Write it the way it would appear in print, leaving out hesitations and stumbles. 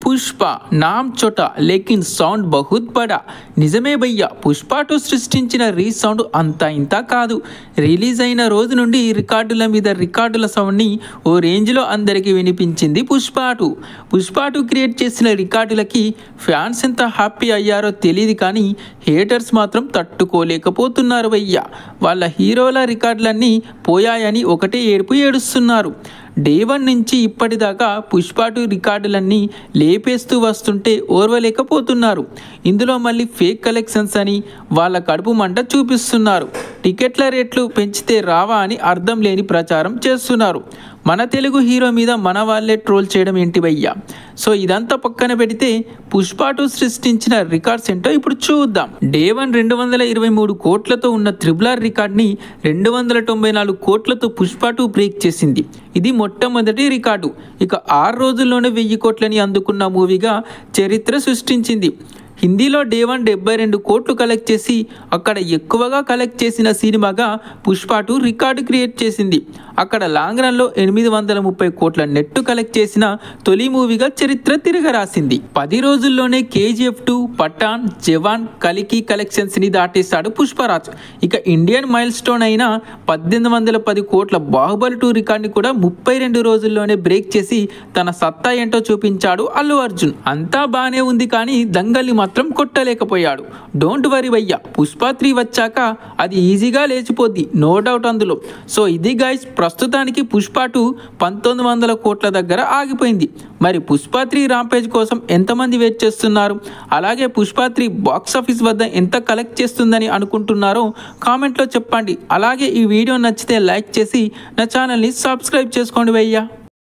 పుష్ప నామ్ చోటా లేకిన్ సౌండ్ బహుత్ బడా. నిజమే భయ్యా, పుష్ప 2 సృష్టించిన రీసౌండ్ అంతా ఇంత కాదు. రిలీజ్ అయిన రోజు నుండి రికార్డుల మీద రికార్డుల సౌండ్ని ఓ రేంజ్లో అందరికీ వినిపించింది పుష్ప 2. పుష్ప 2 క్రియేట్ చేసిన రికార్డులకి ఫ్యాన్స్ ఎంత హ్యాపీ అయ్యారో తెలియదు, కానీ హేటర్స్ మాత్రం తట్టుకోలేకపోతున్నారు భయ్యా. వాళ్ళ హీరోల రికార్డులన్నీ పోయాయని ఒకటే ఏడుస్తున్నారు. డే 1 నుంచి ఇప్పటిదాకా పుష్ప 2 రికార్డులన్నీ లేపేస్తూ వస్తుంటే ఓర్వలేకపోతున్నారు. ఇందులో మళ్ళీ ఫేక్ కలెక్షన్స్ అని వాళ్ళ కడుపు మంట చూపిస్తున్నారు. టికెట్ల రేట్లు పెంచితే రావా అని అర్థం లేని ప్రచారం చేస్తున్నారు. మన తెలుగు హీరో మీద మన వాళ్ళే ట్రోల్ చేయడం ఏంటి భయ్యా. సో ఇదంతా పక్కన పెడితే పుష్ప 2 సృష్టించిన రికార్డ్స్ ఏంటో ఇప్పుడు చూద్దాం. డే 1 223 కోట్లతో ఉన్న RRR రికార్డ్ని 294 కోట్లతో పుష్ప 2 బ్రేక్ చేసింది. ఇది మొట్టమొదటి రికార్డు. ఇక 6 రోజుల్లోనే 1000 కోట్లని అందుకున్న మూవీగా చరిత్ర సృష్టించింది. హిందీలో డే 1 72 కోట్లు కలెక్ట్ చేసి అక్కడ ఎక్కువగా కలెక్ట్ చేసిన సినిమాగా పుష్ప 2 రికార్డు క్రియేట్ చేసింది. అక్కడ లాంగ్ రన్లో 830 కోట్ల నెట్ కలెక్ట్ చేసిన తొలి మూవీగా చరిత్ర తిరగరాసింది. 10 రోజుల్లోనే KGF 2, పఠాన్, జవాన్, కలికి కలెక్షన్స్ని దాటేశాడు పుష్పరాజ్. ఇక ఇండియన్ మైల్ స్టోన్ అయిన 1810 కోట్ల బాహుబలి 2 రికార్డుని కూడా 32 రోజుల్లోనే బ్రేక్ చేసి తన సత్తా ఏంటో చూపించాడు అల్లు అర్జున్. అంతా బాగానే ఉంది, కానీ దంగల్ని మాత్రం కొట్టలేకపోయాడు. డోంట్ వరీ భయ్యా, పుష్ప 3 వచ్చాక అది ఈజీగా లేచిపోద్ది, నో డౌట్ అందులో. సో ఇది గైస్, ప్రస్తుతానికి పుష్ప 2 1900 కోట్ల దగ్గర ఆగిపోయింది. మరి పుష్ప 3 రాంపేజ్ కోసం ఎంతమంది వెయిట్ చేస్తున్నారు? అలాగే పుష్ప 3 బాక్స్ ఆఫీస్ వద్ద ఎంత కలెక్ట్ చేస్తుందని అనుకుంటున్నారో కామెంట్లో చెప్పండి. అలాగే ఈ వీడియో నచ్చితే లైక్ చేసి నా ఛానల్ని సబ్స్క్రైబ్ చేసుకోండి భయ్యా.